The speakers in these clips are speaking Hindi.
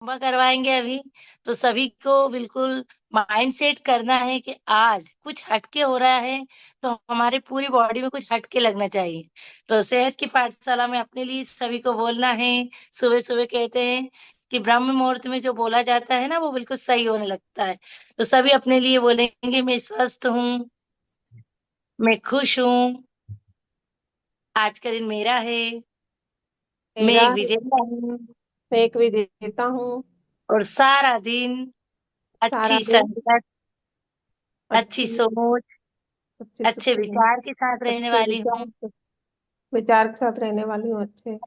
जुम्बा करवाएंगे अभी। तो सभी को बिल्कुल माइंड सेट करना है कि आज कुछ हटके हो रहा है, तो हमारे पूरी बॉडी में कुछ हटके लगना चाहिए। तो सेहत की पाठशाला में अपने लिए सभी को बोलना है। सुबह सुबह कहते हैं कि ब्रह्म मुहूर्त में जो बोला जाता है ना, वो बिल्कुल सही होने लगता है। तो सभी अपने लिए बोलेंगे, मैं स्वस्थ हूँ, मैं खुश हूँ, आज का दिन मेरा है, मैं मेरा एक विजेता हूँ, मैं एक विजेता हूँ। और सारा दिन सारा अच्छी दिन संगत, अच्छी अच्छी सोच, अच्छी अच्छे विचार के साथ रहने अच्छे वाली हूँ। विचार के साथ रहने वाली हूँ। अच्छे।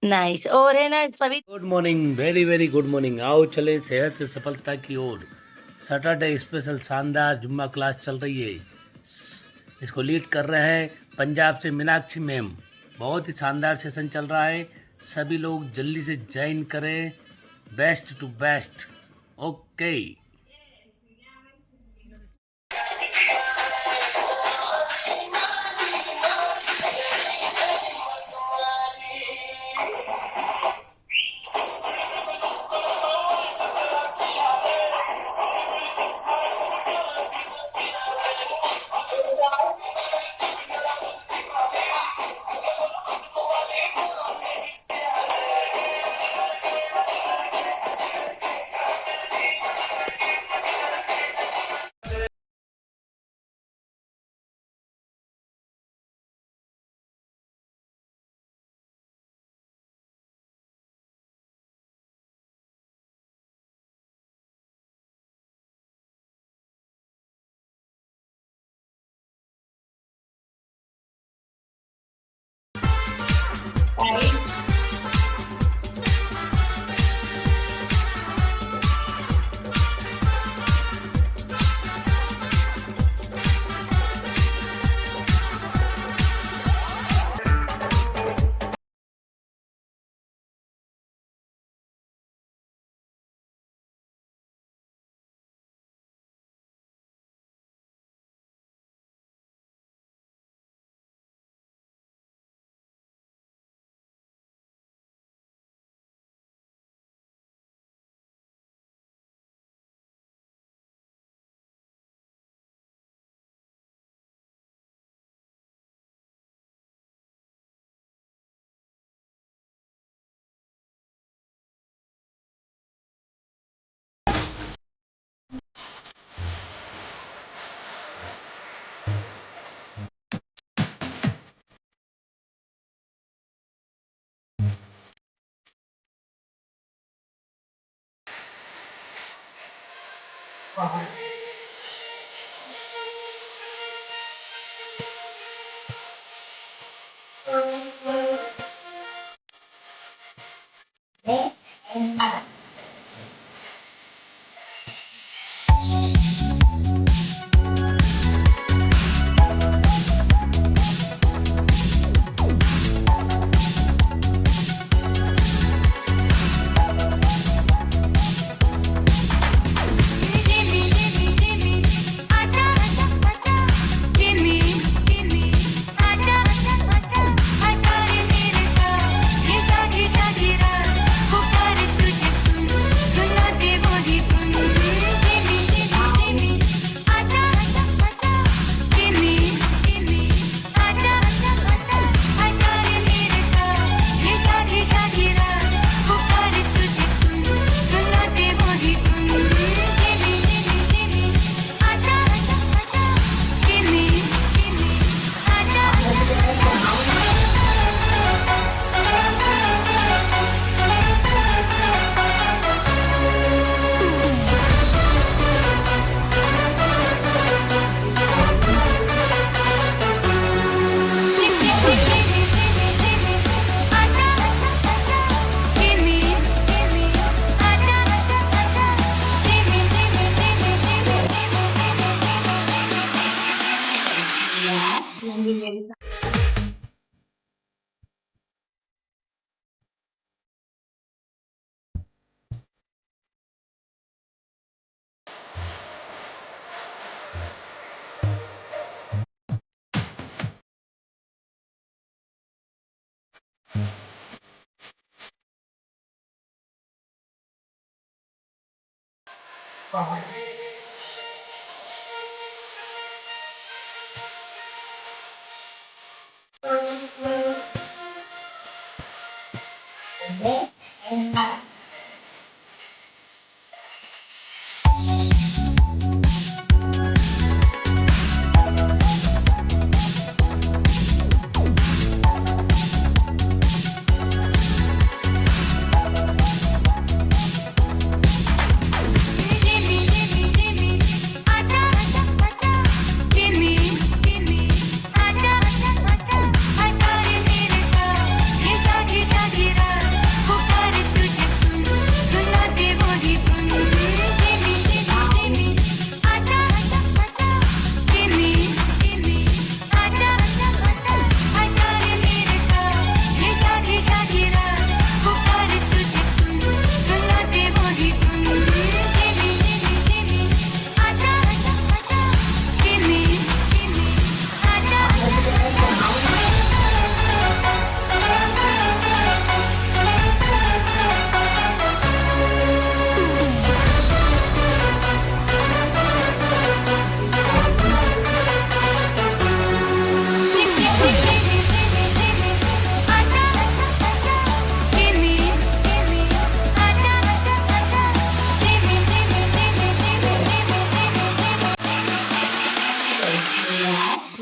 नाइस। और है ना सभी। Good morning, very very good morning. आओ चले सेहत से सफलता की ओर। सैटरडे स्पेशल शानदार जुम्मा क्लास चल रही है। इसको लीड कर रहे हैं पंजाब से मीनाक्षी मैम। बहुत ही शानदार सेशन चल रहा है। सभी लोग जल्दी से ज्वाइन करें। Best to best. ओके।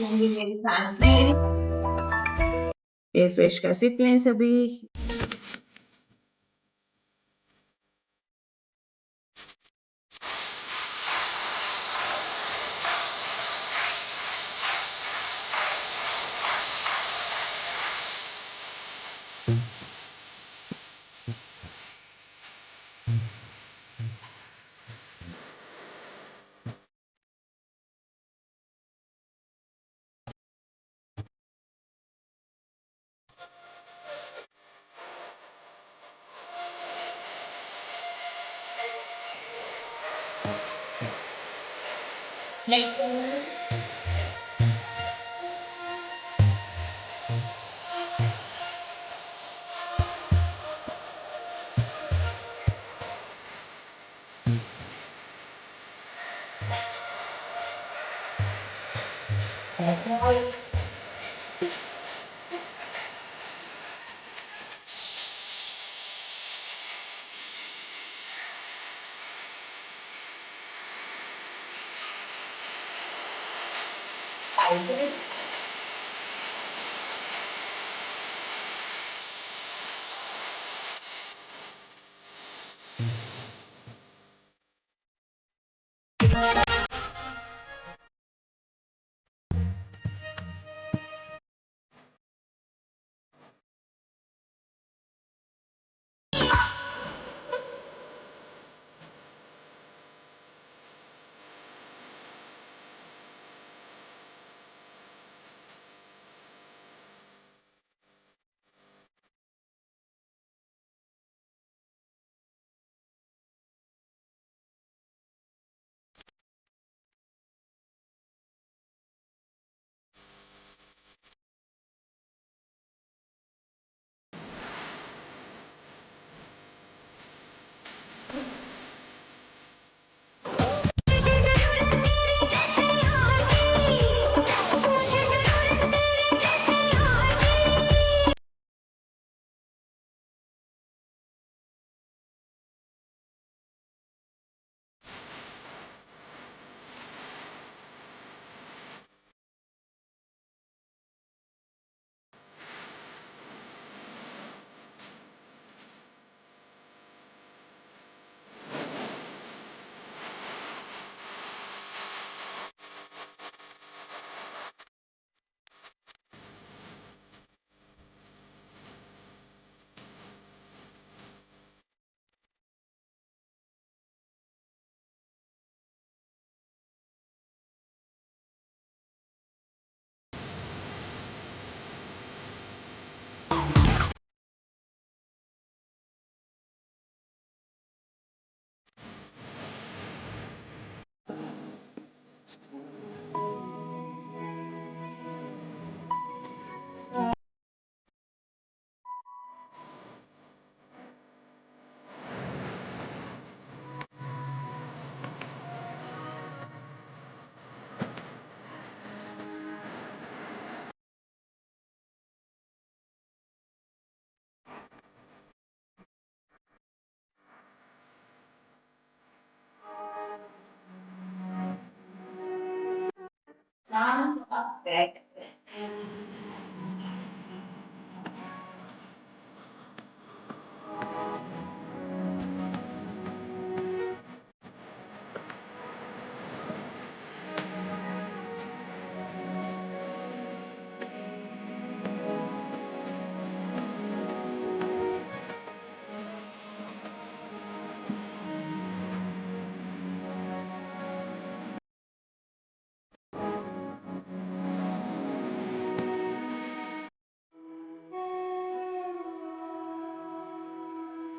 लेंगे मेरी सांस में। एयर फ्रेश का सिप लें सभी।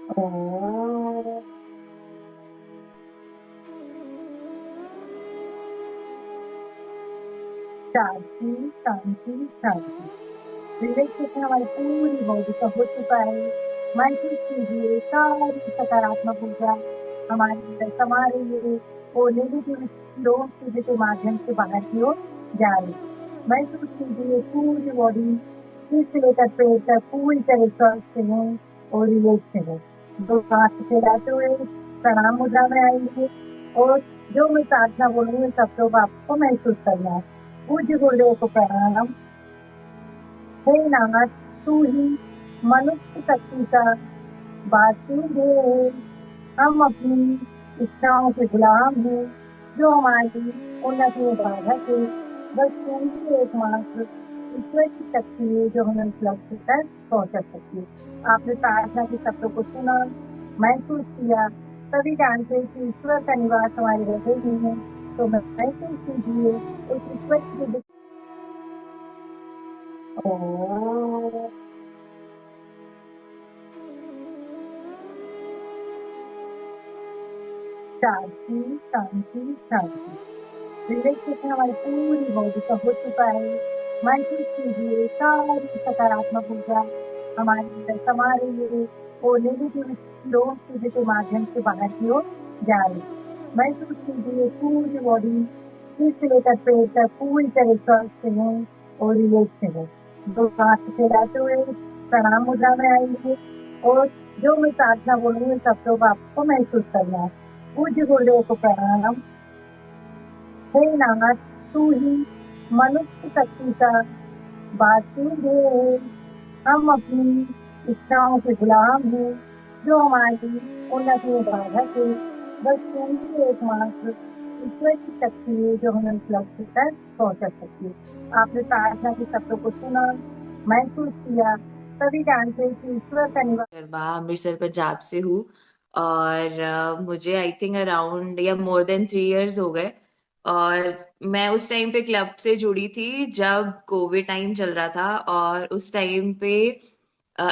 ओ शांति शांति शांति। रिलेक्सेशन हमारी पूरी बॉडी का हो चुका है। महसूस कीजिए सारी सकारात्मक ऊर्जा हमारे अंदर समा रही है और नेगेटिव लोग सूर्य के माध्यम से बाहर की ओर जा रही है। महसूस कीजिए पूरी बॉडी सिर से लेकर पैर तक पूरी तरह स्वस्थ है और रिलैक्स है। दो हाथ फैलाते हुए प्रणाम मुद्रा में आएंगे और जो मैं प्रार्थना बोलूंगी शब्दों को आपको महसूस करना है। पूज्य गुरुदेव को प्रणाम। हे नाथ, तू ही मनुष्य शक्ति का वासुदेव है। हम अपनी इच्छाओं के गुलाम हैं जो हमारी उन्नति में बाधक है। बस तू ही एकमात्र ईश्वर की शक्ति है जो हमें उस लक्ष्य तक पहुंचा सकती है। आपने प्रार्थना के शब्दों को सुना, महसूस किया, सभी जानते हैं कि ईश्वर का निवास हमारे हृदय में है। तो महसूस कीजिए उस ईश्वर की ओ शांति शांति शांति। रिलैक्सेशन हमारी पूरी बॉडी का हो चुका है। महसूस कीजिए सारी सकारात्मक ऊर्जा हमारे अंदर समा रही है और नेगेटिव लोग सूर्य के माध्यम से बाहर की ओर जा रही है। महसूस कीजिए पूरी बॉडी सिर से लेकर पैर तक पूरी तरह स्वस्थ है और रिलैक्स है। दो हाथ फैलाते हुए प्रणाम मुद्रा में आएंगे और जो मैं प्रार्थना बोलूंगी शब्दों को आपको महसूस करना है। पूज्य गुरुदेव को प्रणाम। हे नाथ, तू ही मनुष्य शक्ति का वासुदेव है। हम अपनी इच्छाओं के गुलाम हैं जो हमारी उन्नति में बाधक है। बस तू ही एकमात्र ईश्वर की शक्ति है जो हमें उस लक्ष्य तक पहुंचा सकती है। आपने प्रार्थना के शब्दों को सुना, महसूस किया, सभी जानते हैं कि ईश्वर का निवास गरबा अमृतसर पंजाब से हूँ और मुझे आई थिंक अराउंड या मोर देन 3 इयर्स हो गए। और मैं उस टाइम पे क्लब से जुड़ी थी जब कोविड टाइम चल रहा था और उस टाइम पे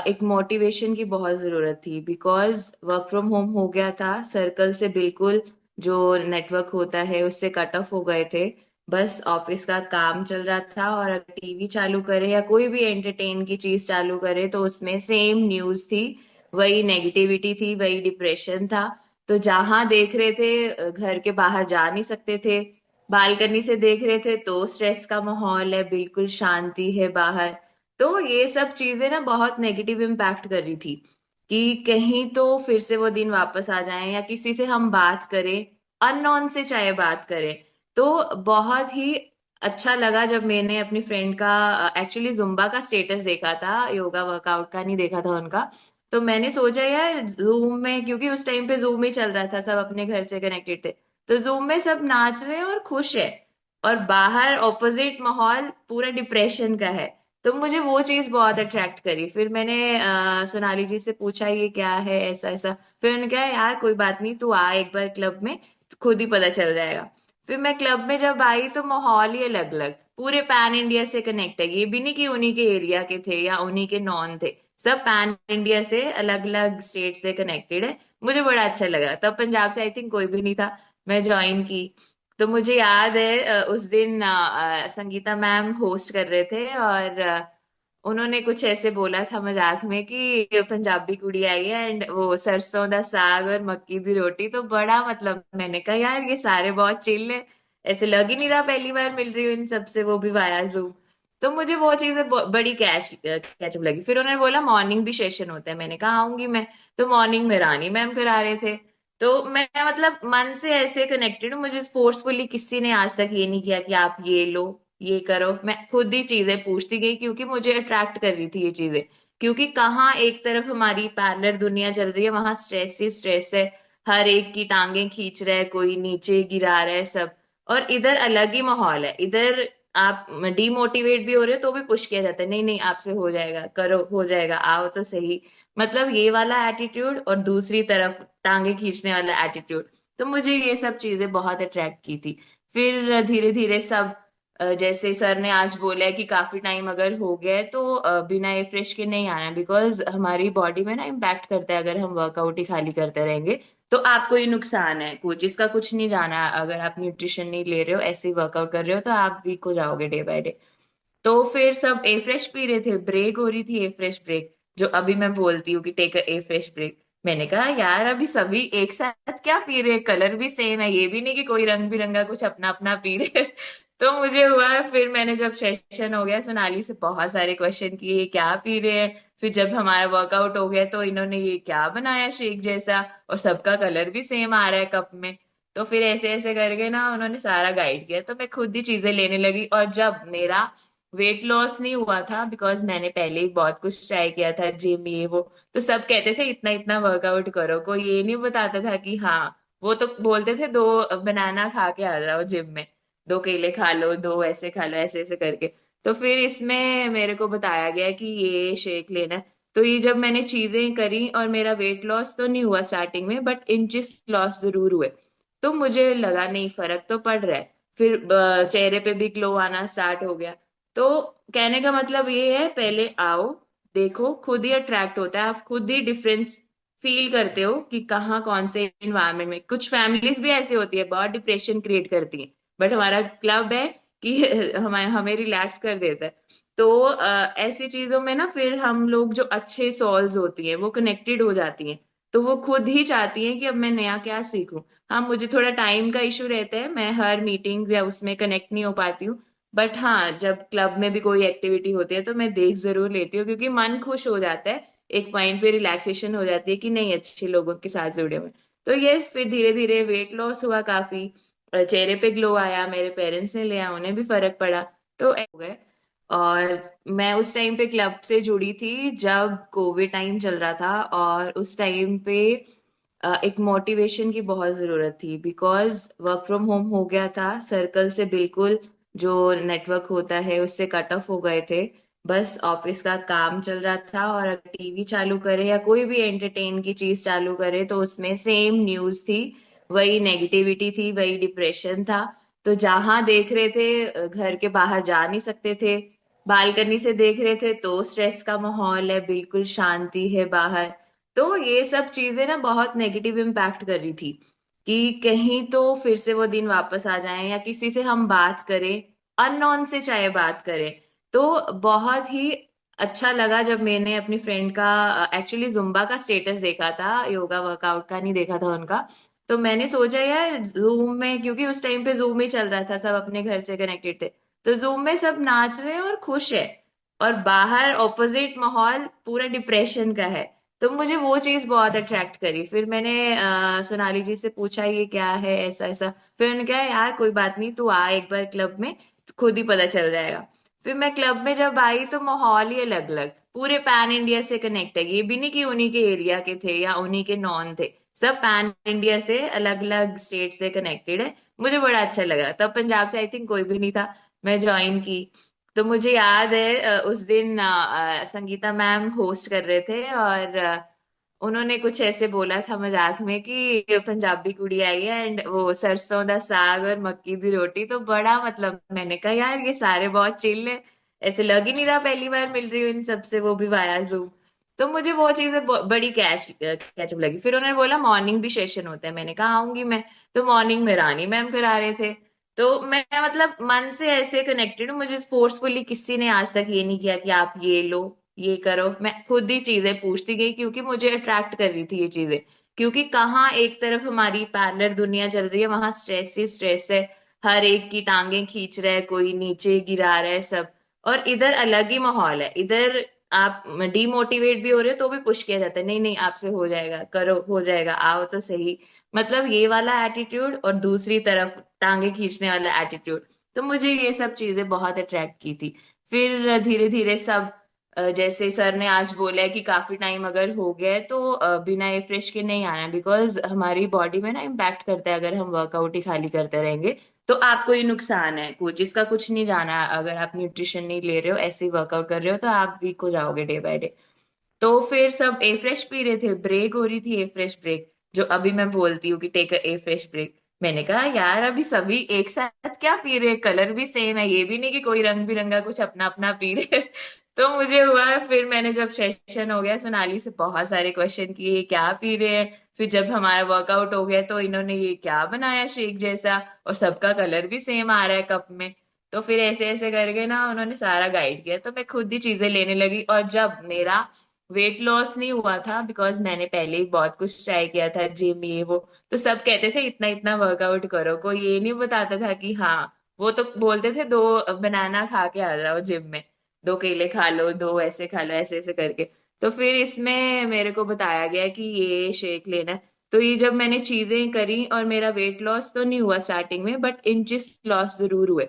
एक मोटिवेशन की बहुत जरूरत थी बिकॉज वर्क फ्रॉम होम हो गया था। सर्कल से बिल्कुल जो नेटवर्क होता है उससे कट ऑफ हो गए थे। बस ऑफिस का काम चल रहा था और अगर टीवी चालू करे या कोई भी एंटरटेन की चीज चालू करे तो उसमें सेम न्यूज थी, वही नेगेटिविटी थी, वही डिप्रेशन था। तो जहां देख रहे थे घर के बाहर जा नहीं सकते थे, बालकनी से देख रहे थे तो स्ट्रेस का माहौल है, बिल्कुल शांति है बाहर। तो ये सब चीजें ना बहुत नेगेटिव इम्पैक्ट कर रही थी कि कहीं तो फिर से वो दिन वापस आ जाएं या किसी से हम बात करें, अननोन से चाहे बात करें। तो बहुत ही अच्छा लगा जब मैंने अपनी फ्रेंड का एक्चुअली जुम्बा का स्टेटस देखा था, योगा वर्कआउट का नहीं देखा था उनका। तो मैंने सोचा यार जूम में, क्योंकि उस टाइम पे जूम ही चल रहा था, सब अपने घर से कनेक्टेड थे, तो जूम में सब नाच रहे हैं और खुश है और बाहर ऑपोजिट माहौल पूरा डिप्रेशन का है। तो मुझे वो चीज बहुत अट्रैक्ट करी। फिर मैंने सोनाली जी से पूछा ये क्या है ऐसा ऐसा। फिर उन्होंने कहा यार कोई बात नहीं, तू आ एक बार क्लब में, खुद ही पता चल जाएगा। फिर मैं क्लब में जब आई तो माहौल ही अलग अलग, पूरे पैन इंडिया से कनेक्ट है। ये भी नहीं कि उन्हीं के एरिया के थे या उन्हीं के नॉन थे, सब पैन इंडिया से अलग अलग स्टेट से कनेक्टेड है। मुझे बड़ा अच्छा लगा। तब पंजाब से आई थिंक कोई भी नहीं था, मैं ज्वाइन की। तो मुझे याद है उस दिन संगीता मैम होस्ट कर रहे थे और उन्होंने कुछ ऐसे बोला था मजाक में कि पंजाबी कुड़ी आई है एंड वो सरसों दा साग और मक्की दी रोटी। तो बड़ा मतलब मैंने कहा यार ये सारे बहुत चिल है, ऐसे लग ही नहीं रहा पहली बार मिल रही हूँ इन सबसे, वो भी वाया जूम। तो मुझे वो चीजें बड़ी कैचअप लगी। फिर उन्होंने बोला मॉर्निंग भी सेशन होता है, मैंने कहा आऊंगी मैं। तो मॉर्निंग में रानी मैम करा रहे थे। तो मैं मतलब मन से ऐसे कनेक्टेड हूँ, मुझे फोर्सफुली किसी ने आज तक ये नहीं किया कि आप ये लो ये करो। मैं खुद ही चीजें पूछती गई क्योंकि मुझे अट्रैक्ट कर रही थी ये चीजें। क्योंकि कहाँ एक तरफ हमारी पैरेलल दुनिया चल रही है, वहां स्ट्रेस ही स्ट्रेस है। हर एक की टांगे खींच रहा है, कोई नीचे गिरा रहा है सब। और इधर अलग ही माहौल है। इधर आप डीमोटिवेट भी हो रहे हो तो भी पुश किया जाता है, नहीं नहीं आपसे हो जाएगा, करो हो जाएगा, आओ तो सही। मतलब ये वाला एटीट्यूड और दूसरी तरफ टांगे खींचने वाला एटीट्यूड। तो मुझे ये सब चीजें बहुत अट्रैक्ट की थी। फिर धीरे धीरे सब जैसे सर ने आज बोला है कि काफी टाइम अगर हो गया है तो बिना ए फ्रेश के नहीं आना, बिकॉज हमारी बॉडी में ना इम्पैक्ट करता है अगर हम वर्कआउट ही खाली करते रहेंगे। तो आपको ही नुकसान है, कुछ इसका कुछ नहीं जाना। अगर आप न्यूट्रिशन नहीं ले रहे हो, ऐसे ही वर्कआउट कर रहे हो, तो आप वीक हो जाओगे डे बाय डे। तो फिर सब ए फ्रेश पी रहे थे, ब्रेक हो रही थी ए फ्रेश ब्रेक, जो अभी मैं बोलती हूँ कि टेक ए फ्रेश ब्रेक। मैंने कहा यार अभी सभी एक साथ क्या पी रहे हैं, कलर भी सेम है, ये भी नहीं कि कोई रंग बिरंगा कुछ अपना अपना पी रहे हैं। तो मुझे हुआ, फिर मैंने जब सेशन हो गया सोनाली से बहुत सारे क्वेश्चन किए, ये क्या पी रहे हैं। फिर जब हमारा वर्कआउट हो गया तो इन्होंने ये क्या बनाया शेक जैसा, और सबका कलर भी सेम आ रहा है कप में। तो फिर ऐसे ऐसे करके ना उन्होंने सारा गाइड किया, तो मैं खुद ही चीजें लेने लगी। और जब मेरा वेट लॉस नहीं हुआ था, बिकॉज मैंने पहले ही बहुत कुछ ट्राई किया था, जिम ये वो, तो सब कहते थे इतना इतना वर्कआउट करो, कोई ये नहीं बताता था कि हाँ। वो तो बोलते थे 2 बनाना खा के आ जाओ जिम में, 2 केले खा लो, 2 ऐसे खा लो, ऐसे ऐसे करके। तो फिर इसमें मेरे को बताया गया कि ये शेक लेना है। तो ये जब मैंने चीजें करी, और मेरा वेट लॉस तो नहीं हुआ स्टार्टिंग में, बट इंचेस लॉस जरूर हुए। तो मुझे लगा नहीं फर्क तो पड़ रहा है। फिर चेहरे पे भी ग्लो आना स्टार्ट हो गया। तो कहने का मतलब ये है, पहले आओ, देखो, खुद ही अट्रैक्ट होता है, आप खुद ही डिफरेंस फील करते हो कि कहाँ कौन से इन्वायरमेंट में। कुछ फैमिलीज भी ऐसी होती है, बहुत डिप्रेशन क्रिएट करती है, बट हमारा क्लब है कि हमें हमें रिलैक्स कर देता है। तो ऐसी चीजों में ना फिर हम लोग जो अच्छे सोल्स होती हैं वो कनेक्टेड हो जाती हैं। तो वो खुद ही चाहती हैं कि अब मैं नया क्या सीखूं। हाँ, मुझे थोड़ा टाइम का इशू रहता है, मैं हर मीटिंग्स या उसमें कनेक्ट नहीं हो पाती हूँ। बट हाँ, जब क्लब में भी कोई एक्टिविटी होती है तो मैं देख जरूर लेती हूँ, क्योंकि मन खुश हो जाता है। एक पॉइंट पे रिलैक्सेशन हो जाती है कि नहीं, अच्छे लोगों के साथ जुड़े हुए हैं। तो यस, फिर धीरे धीरे वेट लॉस हुआ काफी, चेहरे पे ग्लो आया, मेरे पेरेंट्स ने लिया, उन्हें भी फर्क पड़ा। तो हो गए। और मैं उस टाइम पे क्लब से जुड़ी थी जब कोविड टाइम चल रहा था, और उस टाइम पे एक मोटिवेशन की बहुत जरूरत थी, बिकॉज वर्क फ्रॉम होम हो गया था, सर्कल से बिल्कुल जो नेटवर्क होता है उससे कट ऑफ हो गए थे। बस ऑफिस का काम चल रहा था, और अगर टीवी चालू करे या कोई भी एंटरटेन की चीज चालू करे तो उसमें सेम न्यूज थी, वही नेगेटिविटी थी, वही डिप्रेशन था। तो जहां देख रहे थे, घर के बाहर जा नहीं सकते थे, बालकनी से देख रहे थे तो स्ट्रेस का माहौल है, बिल्कुल शांति है बाहर। तो ये सब चीजें ना बहुत नेगेटिव इम्पैक्ट कर रही थी कि कहीं तो फिर से वो दिन वापस आ जाएं, या किसी से हम बात करें, अननोन से चाहे बात करें। तो बहुत ही अच्छा लगा जब मैंने अपनी फ्रेंड का एक्चुअली जुम्बा का स्टेटस देखा था, योगा वर्कआउट का नहीं देखा था उनका। तो मैंने सोचा यार जूम में, क्योंकि उस टाइम पे जूम ही चल रहा था, सब अपने घर से कनेक्टेड थे, तो जूम में सब नाच रहे हैं और खुश है, और बाहर ऑपोजिट माहौल पूरा डिप्रेशन का है। तो मुझे वो चीज बहुत अट्रैक्ट करी। फिर मैंने सोनाली जी से पूछा ये क्या है, ऐसा ऐसा। फिर उन्होंने कहा यार कोई बात नहीं, तू आ एक बार क्लब में, खुद ही पता चल जाएगा। फिर मैं क्लब में जब आई तो माहौल ही अलग अलग, पूरे पैन इंडिया से कनेक्ट है। ये भी नहीं कि उन्हीं के एरिया के थे या उन्हीं के नॉन थे, सब पैन इंडिया से अलग अलग स्टेट से कनेक्टेड है। मुझे बड़ा अच्छा लगा। तब पंजाब से आई थिंक कोई भी नहीं था, मैं ज्वाइन की। तो मुझे याद है उस दिन संगीता मैम होस्ट कर रहे थे, और उन्होंने कुछ ऐसे बोला था मजाक में कि पंजाबी कुड़ी आई है, एंड वो सरसों दा साग और मक्की दी रोटी। तो बड़ा मतलब, मैंने कहा यार ये सारे बहुत चिल है, ऐसे लग ही नहीं रहा पहली बार मिल रही हूँ इन सबसे, वो भी वाया जूम। तो मुझे वो चीजें बड़ी कैचअप लगी। फिर उन्होंने बोला मॉर्निंग भी सेशन होता है, मैंने कहा आऊंगी मैं। तो मॉर्निंग में रानी मैम करा रहे थे। तो मैं मतलब मन से ऐसे कनेक्टेड हूँ, मुझे फोर्सफुली किसी ने आज तक ये नहीं किया कि आप ये लो, ये करो। मैं खुद ही चीजें पूछती गई क्योंकि मुझे अट्रैक्ट कर रही थी ये चीजें। क्योंकि कहाँ एक तरफ हमारी पैरेलल दुनिया चल रही है, वहां स्ट्रेस ही स्ट्रेस है। हर एक की टांगे खींच रहा है, कोई नीचे गिरा रहा है सब। और इधर अलग ही माहौल है। इधर आप डीमोटिवेट भी हो रहे हो तो भी पुश किया जाता है, नहीं नहीं आपसे हो जाएगा, करो हो जाएगा, आओ तो सही। मतलब ये वाला एटीट्यूड और दूसरी तरफ टांगे खींचने वाला एटीट्यूड। तो मुझे ये सब चीजें बहुत अट्रैक्ट की थी। फिर धीरे धीरे सब जैसे सर ने आज बोला है कि काफी टाइम अगर हो गया है तो बिना एयर फ्रेश के नहीं आना, बिकॉज हमारी बॉडी में ना इम्पैक्ट करता है अगर हम वर्कआउट ही खाली करते रहेंगे। तो आपको ही नुकसान है, कुछ इसका कुछ नहीं जाना। अगर आप न्यूट्रिशन नहीं ले रहे हो, ऐसे ही वर्कआउट कर रहे हो, तो आप वीक हो जाओगे डे बाय डे। तो फिर सब ए फ्रेश पी रहे थे, ब्रेक हो रही थी, ए फ्रेश ब्रेक, जो अभी मैं बोलती हूँ कि take a a fresh break. मैंने कहा यार अभी सभी एक साथ क्या पी रहे, कलर भी सेम है, ये भी नहीं कि कोई रंग बिरंगा कुछ अपना अपना पी रहे। तो मुझे हुआ, फिर मैंने जब सेशन हो गया सोनाली से बहुत सारे क्वेश्चन किए, ये क्या पी रहे हैं। फिर जब हमारा वर्कआउट हो गया तो इन्होंने ये क्या बनाया शेक जैसा, और सबका कलर भी सेम आ रहा है कप में। तो फिर ऐसे ऐसे करके ना उन्होंने सारा गाइड किया, तो मैं खुद ही चीजें लेने लगी। और जब मेरा वेट लॉस नहीं हुआ था, बिकॉज मैंने पहले ही बहुत कुछ ट्राई किया था, जिम ये वो, तो सब कहते थे इतना इतना वर्कआउट करो, कोई ये नहीं बताता था कि हाँ, वो तो बोलते थे 2 बनाना खा के आ जाओ जिम में, 2 केले खा लो, 2 ऐसे खा लो, ऐसे ऐसे करके। तो फिर इसमें मेरे को बताया गया कि ये शेक लेना है। तो ये जब मैंने चीजें करी, और मेरा वेट लॉस तो नहीं हुआ स्टार्टिंग में, बट इंचेस लॉस जरूर हुए।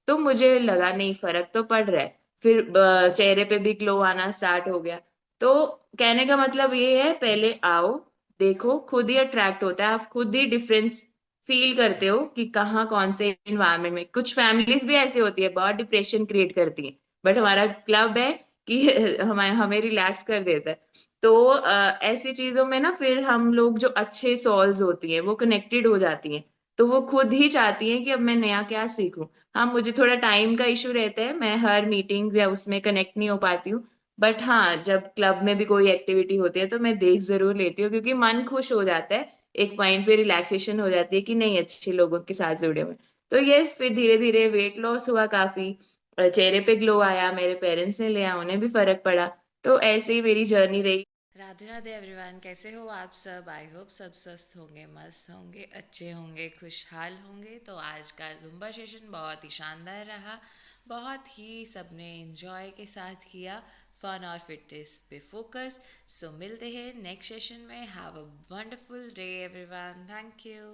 तो मुझे लगा नहीं, फर्क तो पड़ रहा है। फिर चेहरे पे भी ग्लो आना स्टार्ट हो गया। तो कहने का मतलब ये है, पहले आओ, देखो, खुद ही अट्रैक्ट होता है, आप खुद ही डिफरेंस फील करते हो कि कहाँ कौन से इन्वायरमेंट में। कुछ फैमिलीज भी ऐसी होती है, बहुत डिप्रेशन क्रिएट करती है, बट हमारा क्लब है कि हमें हमें रिलैक्स कर देता है। तो ऐसी चीजों में ना फिर हम लोग, जो अच्छे सोल्स होती हैं वो कनेक्टेड हो जाती हैं। तो वो खुद ही चाहती हैं कि अब मैं नया क्या सीखूं। हाँ, मुझे थोड़ा टाइम का इशू रहता है, मैं हर मीटिंग्स या उसमें कनेक्ट नहीं हो पाती हूँ। बट हाँ, जब क्लब में भी कोई एक्टिविटी होती है तो मैं देख जरूर लेती हूँ, क्योंकि मन खुश हो जाता है, एक पॉइंट पे रिलैक्सेशन हो जाती है कि नहीं, अच्छे लोगों के साथ जुड़े हुए। तो यस, फिर धीरे धीरे वेट लॉस हुआ काफी, चेहरे पे ग्लो आया, मेरे पेरेंट्स ने लिया, उन्हें भी फर्क पड़ा। तो ऐसे ही मेरी जर्नी रही। राधे राधे एवरीवन, कैसे हो आप सब? आई होप सब स्वस्थ होंगे, मस्त होंगे, अच्छे होंगे, खुशहाल होंगे। तो आज का जुम्बा सेशन बहुत ही शानदार रहा, बहुत ही सबने इन्जॉय के साथ किया, फन और फिटनेस पे फोकस। सो मिलते हैं नेक्स्ट सेशन में। Have a wonderful day everyone, thank you.